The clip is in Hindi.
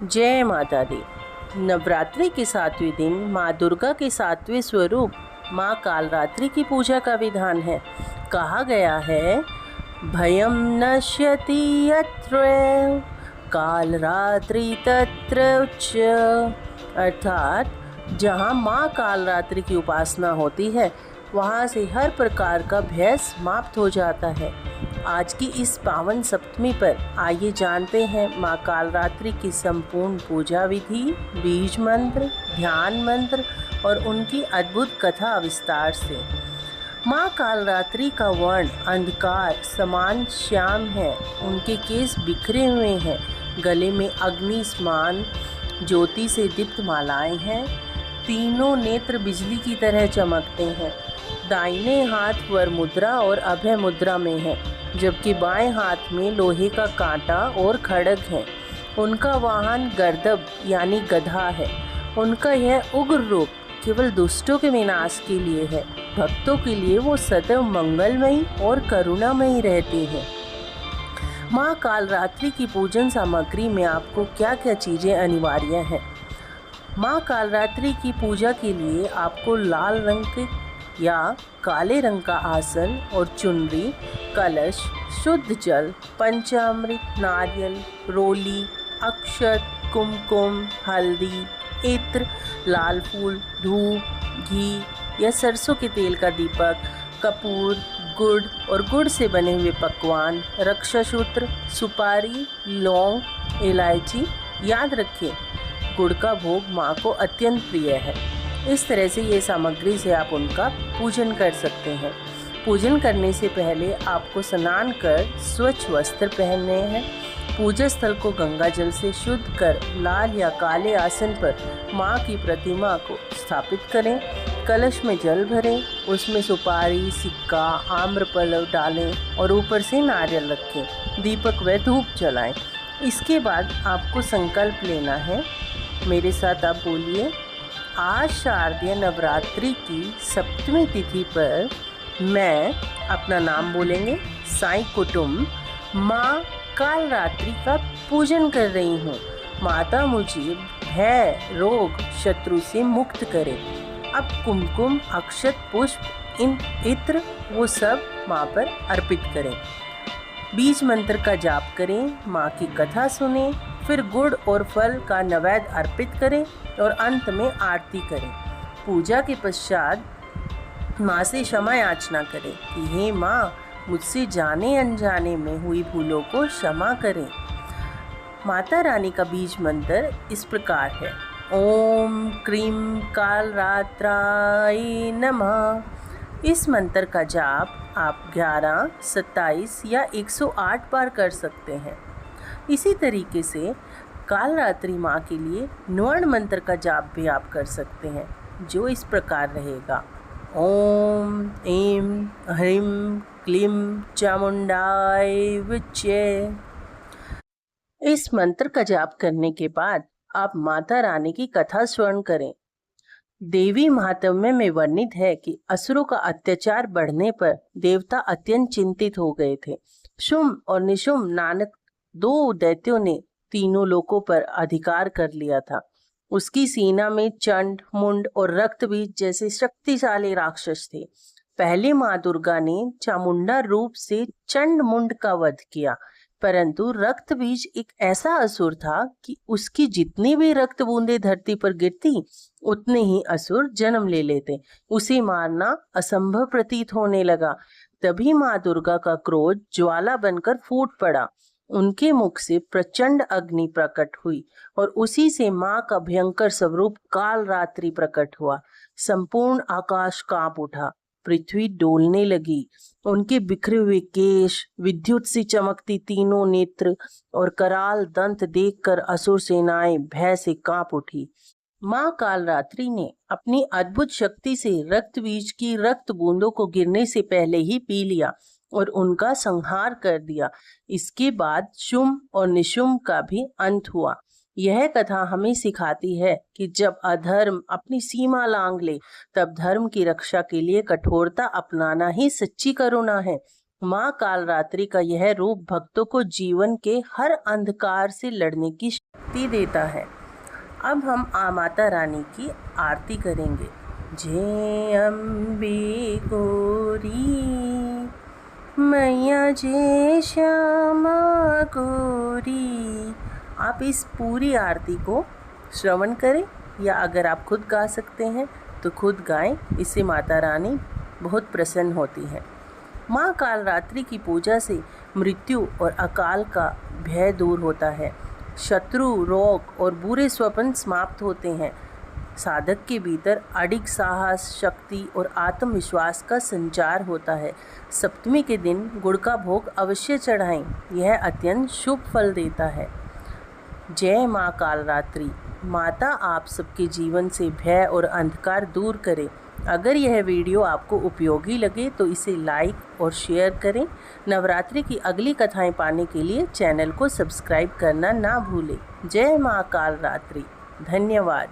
जय माता दी। नवरात्रि के 7वें दिन माँ दुर्गा के 7वें स्वरूप माँ कालरात्रि की पूजा का विधान है। कहा गया है, भयम नश्यति यत्र कालरात्रि तत्र उच्च। अर्थात जहाँ माँ कालरात्रि की उपासना होती है वहाँ से हर प्रकार का भय समाप्त हो जाता है। आज की इस पावन सप्तमी पर आइए जानते हैं माँ कालरात्रि की संपूर्ण पूजा विधि, बीज मंत्र, ध्यान मंत्र और उनकी अद्भुत कथा विस्तार से। माँ कालरात्रि का वर्ण अंधकार समान श्याम है। उनके केस बिखरे हुए हैं, गले में अग्नि समान ज्योति से दीप्त मालाएं हैं, तीनों नेत्र बिजली की तरह चमकते हैं। दाहिने हाथ वर मुद्रा और अभय मुद्रा में है, जबकि बाएं हाथ में लोहे का कांटा और खड्ग है। उनका वाहन गर्दभ यानी गधा है। उनका यह उग्र रूप केवल दुष्टों के विनाश के लिए है। भक्तों के लिए वो सदैव मंगलमयी और करुणामयी रहते हैं। माँ कालरात्रि की पूजन सामग्री में आपको क्या क्या चीज़ें अनिवार्य हैं। माँ कालरात्रि की पूजा के लिए आपको लाल रंग के या काले रंग का आसन और चुनरी, कलश, शुद्ध जल, पंचामृत, नारियल, रोली, अक्षत, कुमकुम, हल्दी, इत्र, लाल फूल, धूप, घी या सरसों के तेल का दीपक, कपूर, गुड़ और गुड़ से बने हुए पकवान, रक्षासूत्र, सुपारी, लौंग, इलायची। याद रखें, गुड़ का भोग माँ को अत्यंत प्रिय है। इस तरह से ये सामग्री से आप उनका पूजन कर सकते हैं। पूजन करने से पहले आपको स्नान कर स्वच्छ वस्त्र पहनने हैं। पूजा स्थल को गंगा जल से शुद्ध कर लाल या काले आसन पर माँ की प्रतिमा को स्थापित करें। कलश में जल भरें, उसमें सुपारी, सिक्का, आम्रफल डालें और ऊपर से नारियल रखें। दीपक व धूप जलाएं। इसके बाद आपको संकल्प लेना है। मेरे साथ आप बोलिए, आज शारदीय नवरात्रि की सप्तमी तिथि पर मैं, अपना नाम बोलेंगे, साईं कुटुंब माँ कालरात्रि का पूजन कर रही हूँ। माता मुझे भय, रोग, शत्रु से मुक्त करे। अब कुमकुम, अक्षत, पुष्प, इन इत्र वो सब माँ पर अर्पित करें। बीज मंत्र का जाप करें, माँ की कथा सुनें, फिर गुड़ और फल का नैवेद्य अर्पित करें और अंत में आरती करें। पूजा के पश्चात माँ से क्षमा याचना करें कि हे माँ, मुझसे जाने अनजाने में हुई भूलों को क्षमा करें। माता रानी का बीज मंत्र इस प्रकार है, ओम क्रीम कालरात्राय नमः। इस मंत्र का जाप आप 11, 27 या 108 बार कर सकते हैं। इसी तरीके से कालरात्रि माँ के लिए नवर्ण मंत्र का जाप भी आप कर सकते हैं, जो इस प्रकार रहेगा, ओम ऐं ह्रीं क्लीं चामुंडाय विच्चे। इस मंत्र का जाप करने के बाद आप माता रानी की कथा श्रवण करें। देवी महात्म्य में वर्णित है कि असुरों का अत्याचार बढ़ने पर देवता अत्यंत चिंतित हो गए थे। शुंभ और निशुंभ नामक दो दैत्यों ने तीनों लोकों पर अधिकार कर लिया था। उसकी सेना में चंड, मुंड और रक्तबीज जैसे शक्तिशाली राक्षस थे। पहले माँ दुर्गा ने चामुंडा रूप से चंड मुंड का वध किया, परंतु रक्तबीज एक ऐसा असुर था कि उसकी जितनी भी रक्त बूंदें धरती पर गिरती, उतने ही असुर जन्म ले लेते। उसे मारना असंभव प्रतीत होने लगा। तभी माँ दुर्गा का क्रोध ज्वाला बनकर फूट पड़ा। उनके मुख से प्रचंड अग्नि प्रकट हुई और उसी से माँ का भयंकर स्वरूप कालरात्रि प्रकट हुआ। संपूर्ण आकाश कांप उठा, पृथ्वी डोलने लगी। उनके बिखरे हुए केश, विद्युत से चमकती तीनों नेत्र और कराल दंत देखकर असुर सेनाएं भय से कांप उठी। माँ कालरात्रि ने अपनी अद्भुत शक्ति से रक्त बीज की रक्त बूंदों को गिरने से पहले ही पी लिया और उनका संहार कर दिया। इसके बाद शुंभ और निशुंभ का भी अंत हुआ। यह कथा हमें सिखाती है कि जब अधर्म अपनी सीमा लांघ ले, तब धर्म की रक्षा के लिए कठोरता अपनाना ही सच्ची करुणा है। माँ कालरात्रि का यह रूप भक्तों को जीवन के हर अंधकार से लड़ने की शक्ति देता है। अब हम माता रानी की आरती करेंगे। जय अम्बे गौरी मैया जय श्यामा गौरी। आप इस पूरी आरती को श्रवण करें या अगर आप खुद गा सकते हैं तो खुद गाएं। इससे माता रानी बहुत प्रसन्न होती है। माँ कालरात्रि की पूजा से मृत्यु और अकाल का भय दूर होता है। शत्रु, रोग और बुरे स्वप्न समाप्त होते हैं। साधक के भीतर अडिग साहस, शक्ति और आत्मविश्वास का संचार होता है। सप्तमी के दिन गुड़ का भोग अवश्य चढ़ाएं, यह अत्यंत शुभ फल देता है। जय माँ कालरात्रि। माता आप सबके जीवन से भय और अंधकार दूर करे। अगर यह वीडियो आपको उपयोगी लगे तो इसे लाइक और शेयर करें। नवरात्रि की अगली कथाएं पाने के लिए चैनल को सब्सक्राइब करना ना भूलें। जय माँ कालरात्रि। धन्यवाद।